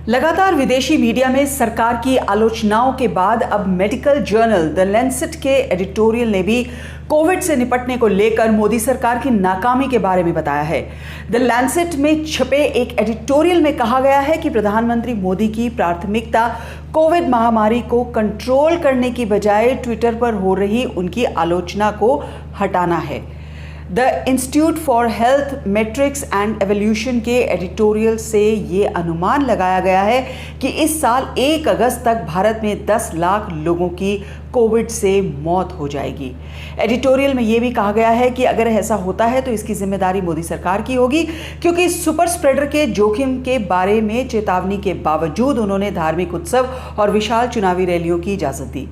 लगातार विदेशी मीडिया में सरकार की आलोचनाओं के बाद अब मेडिकल जर्नल द लैंसेट के एडिटोरियल ने भी कोविड से निपटने को लेकर मोदी सरकार की नाकामी के बारे में बताया है। द लैंसेट में छपे एक एडिटोरियल में कहा गया है कि प्रधानमंत्री मोदी की प्राथमिकता कोविड महामारी को कंट्रोल करने की बजाय ट्विटर पर हो रही उनकी आलोचना को हटाना है। The institute for health matrix and evolution के एडिटोरियल से ये अनुमान लगाया गया है कि इस साल 1 अगस्त तक भारत में 10 लाख लोगों की कोविड से मौत हो जाएगी। एडिटोरियल में ये भी कहा गया है कि अगर ऐसा होता है तो इसकी जिम्मेदारी मोदी सरकार की होगी, क्योंकि सुपर स्प्रेडर के जोखिम के बारे में चेतावनी के बावजूद उन्होंने धार्मिक उत्सव और विशाल चुनावी रैलियों की इजाजत दी।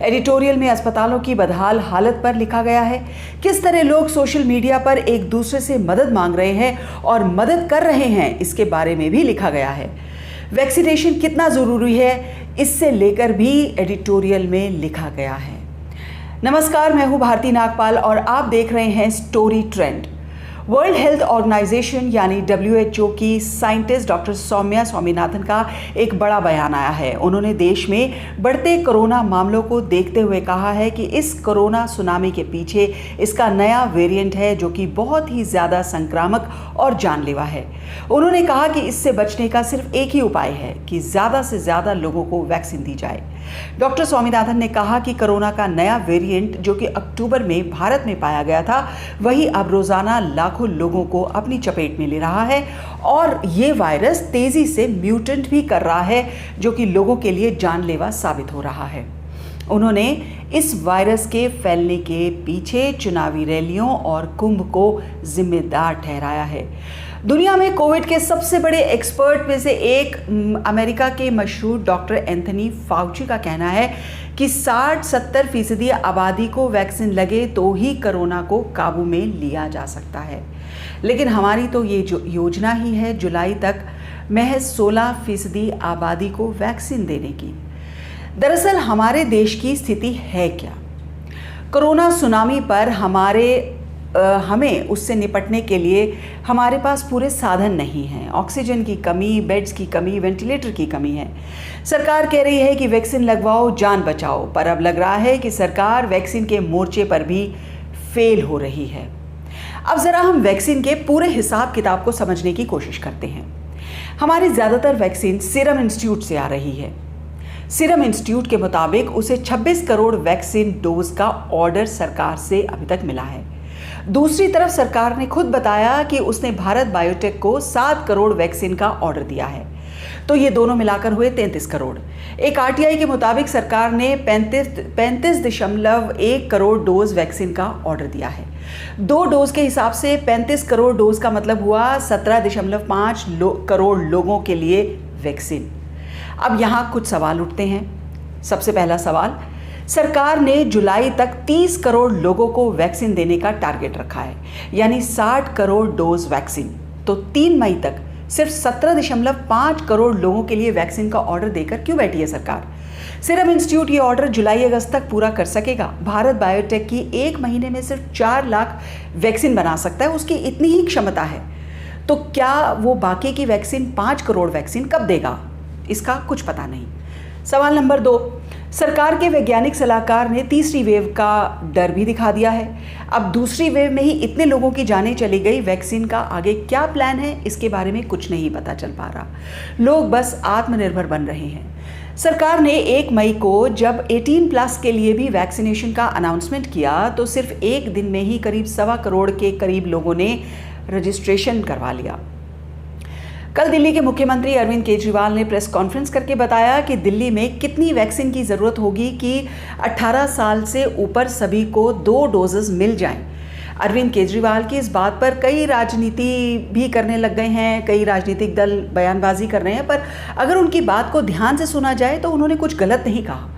एडिटोरियल में अस्पतालों की बदहाल हालत पर लिखा गया है, किस तरह लोग सोशल मीडिया पर एक दूसरे से मदद मांग रहे हैं और मदद कर रहे हैं, इसके बारे में भी लिखा गया है। वैक्सीनेशन कितना ज़रूरी है, इससे लेकर भी एडिटोरियल में लिखा गया है। नमस्कार, मैं हूं भारती नागपाल और आप देख रहे हैं story trend. World health organisation यानी WHO की साइंटिस्ट डॉक्टर सौम्या स्वामीनाथन का एक बड़ा बयान आया है। उन्होंने देश में बढ़ते कोरोना मामलों को देखते हुए कहा है कि इस कोरोना सुनामी के पीछे इसका नया वेरिएंट है जो कि बहुत ही ज़्यादा संक्रामक और जानलेवा है। उन्होंने कहा कि इससे बचने का सिर्फ एक ही उपाय है कि ज़्यादा से ज़्यादा लोगों को वैक्सीन दी जाए। डॉक्टर स्वामीनाथन ने कहा कि कोरोना का नया वेरिएंट जो कि अक्टूबर में भारत में पाया गया था, वही अब रोज़ाना लाखों लोगों को अपनी चपेट में ले रहा है और ये वायरस तेज़ी से म्यूटेंट भी कर रहा है जो कि लोगों के लिए जानलेवा साबित हो रहा है। उन्होंने इस वायरस के फैलने के पीछे चुनावी रैलियों और कुंभ को जिम्मेदार ठहराया है। दुनिया में कोविड के सबसे बड़े एक्सपर्ट में से एक अमेरिका के मशहूर डॉक्टर एंथनी फाउची का कहना है कि 60-70% आबादी को वैक्सीन लगे तो ही कोरोना को काबू में लिया जा सकता है। लेकिन हमारी तो ये जो योजना ही है जुलाई तक महज 16% आबादी को वैक्सीन देने की। दरअसल हमारे देश की स्थिति है क्या? कोरोना सुनामी पर हमें उससे निपटने के लिए हमारे पास पूरे साधन नहीं हैं। ऑक्सीजन की कमी, बेड्स की कमी, वेंटिलेटर की कमी है। सरकार कह रही है कि वैक्सीन लगवाओ, जान बचाओ, पर अब लग रहा है कि सरकार वैक्सीन के मोर्चे पर भी फेल हो रही है। अब ज़रा हम वैक्सीन के पूरे हिसाब किताब को समझने की कोशिश करते हैं। हमारी ज़्यादातर वैक्सीन सीरम इंस्टीट्यूट से आ रही है। सीरम इंस्टीट्यूट के मुताबिक उसे 26 करोड़ वैक्सीन डोज का ऑर्डर सरकार से अभी तक मिला है। दूसरी तरफ सरकार ने खुद बताया कि उसने भारत बायोटेक को 7 करोड़ वैक्सीन का ऑर्डर दिया है, तो ये दोनों मिलाकर हुए 33 करोड़। एक RTI के मुताबिक सरकार ने 35.1 करोड़ डोज वैक्सीन का ऑर्डर दिया है। 2 डोज के हिसाब से 35 करोड़ डोज का मतलब हुआ 17.5 करोड़ लोगों के लिए वैक्सीन। अब यहाँ कुछ सवाल उठते हैं। सबसे पहला सवाल, सरकार ने जुलाई तक 30 करोड़ लोगों को वैक्सीन देने का टारगेट रखा है, यानी 60 करोड़ डोज वैक्सीन। तो 3 मई तक सिर्फ 17.5 करोड़ लोगों के लिए वैक्सीन का ऑर्डर देकर क्यों बैठी है सरकार? सीरम इंस्टीट्यूट ये ऑर्डर जुलाई अगस्त तक पूरा कर सकेगा। भारत बायोटेक की 1 महीने में सिर्फ 4 लाख वैक्सीन बना सकता है, उसकी इतनी ही क्षमता है। तो क्या वो बाकी की वैक्सीन 5 करोड़ वैक्सीन कब देगा? इसका कुछ पता नहीं। सवाल नंबर 2, सरकार के वैज्ञानिक सलाहकार ने तीसरी वेव का डर भी दिखा दिया है। अब दूसरी वेव में ही इतने लोगों की जानें चली गई, वैक्सीन का आगे क्या प्लान है इसके बारे में कुछ नहीं पता चल पा रहा। लोग बस आत्मनिर्भर बन रहे हैं। सरकार ने 1 मई को जब 18+ के लिए भी वैक्सीनेशन का अनाउंसमेंट किया तो सिर्फ 1 दिन में ही करीब 1.25 करोड़ के करीब लोगों ने रजिस्ट्रेशन करवा लिया। कल दिल्ली के मुख्यमंत्री अरविंद केजरीवाल ने प्रेस कॉन्फ्रेंस करके बताया कि दिल्ली में कितनी वैक्सीन की ज़रूरत होगी कि 18 साल से ऊपर सभी को 2 डोजेस मिल जाएं। अरविंद केजरीवाल की इस बात पर कई राजनीति भी करने लग गए हैं, कई राजनीतिक दल बयानबाजी कर रहे हैं, पर अगर उनकी बात को ध्यान से सुना जाए तो उन्होंने कुछ गलत नहीं कहा।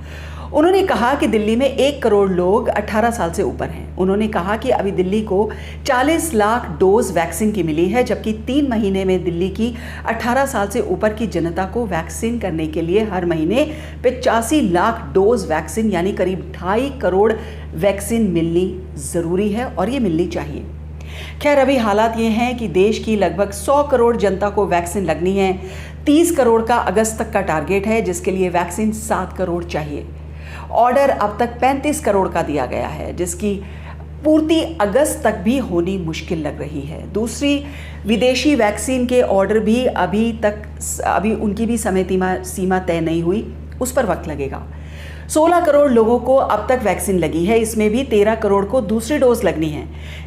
उन्होंने कहा कि दिल्ली में 1 करोड़ लोग 18 साल से ऊपर हैं। उन्होंने कहा कि अभी दिल्ली को 40 लाख डोज वैक्सीन की मिली है, जबकि 3 महीने में दिल्ली की 18 साल से ऊपर की जनता को वैक्सीन करने के लिए हर महीने 85 लाख डोज वैक्सीन यानी करीब 2.5 करोड़ वैक्सीन मिलनी ज़रूरी है और ये मिलनी चाहिए। खैर, अभी हालात ये हैं कि देश की लगभग 100 करोड़ जनता को वैक्सीन लगनी है। 30 करोड़ का अगस्त तक का टारगेट है, जिसके लिए वैक्सीन 7 करोड़ चाहिए। ऑर्डर अब तक 35 करोड़ का दिया गया है, जिसकी पूर्ति अगस्त तक भी होनी मुश्किल लग रही है। दूसरी, विदेशी वैक्सीन के ऑर्डर भी अभी उनकी भी समय सीमा तय नहीं हुई, उस पर वक्त लगेगा। 16 करोड़ लोगों को अब तक वैक्सीन लगी है, इसमें भी 13 करोड़ को दूसरी डोज लगनी है।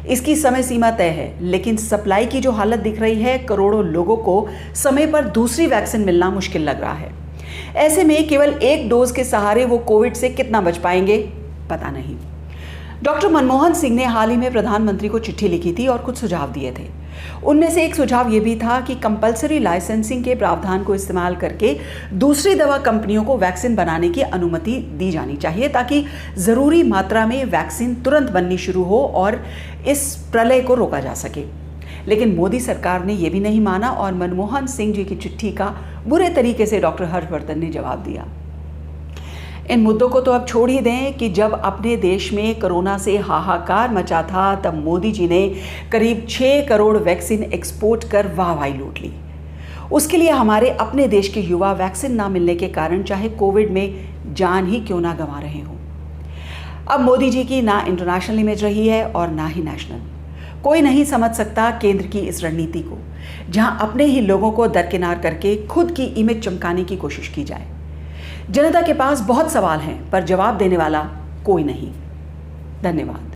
इसकी समय सीमा तय है, लेकिन सप्लाई की जो हालत दिख रही है, करोड़ों लोगों को समय पर दूसरी वैक्सीन मिलना मुश्किल लग रहा है। ऐसे में केवल एक डोज के सहारे वो कोविड से कितना बच पाएंगे, पता नहीं। डॉक्टर मनमोहन सिंह ने हाल ही में प्रधानमंत्री को चिट्ठी लिखी थी और कुछ सुझाव दिए थे। उनमें से एक सुझाव ये भी था कि कंपलसरी लाइसेंसिंग के प्रावधान को इस्तेमाल करके दूसरी दवा कंपनियों को वैक्सीन बनाने की अनुमति दी जानी चाहिए, ताकि ज़रूरी मात्रा में वैक्सीन तुरंत बननी शुरू हो और इस प्रलय को रोका जा सके। लेकिन मोदी सरकार ने यह भी नहीं माना और मनमोहन सिंह जी की चिट्ठी का बुरे तरीके से डॉक्टर हर्षवर्धन ने जवाब दिया। इन मुद्दों को तो अब छोड़ ही दें कि जब अपने देश में कोरोना से हाहाकार मचा था, तब मोदी जी ने करीब 6 करोड़ वैक्सीन एक्सपोर्ट कर वाहवाही लूट ली। उसके लिए हमारे अपने देश के युवा वैक्सीन ना मिलने के कारण चाहे कोविड में जान ही क्यों ना गंवा रहे हों। अब मोदी जी की ना इंटरनेशनल इमेज रही है और ना ही नेशनल। कोई नहीं समझ सकता केंद्र की इस रणनीति को, जहां अपने ही लोगों को दरकिनार करके खुद की इमेज चमकाने की कोशिश की जाए। जनता के पास बहुत सवाल हैं, पर जवाब देने वाला कोई नहीं। धन्यवाद।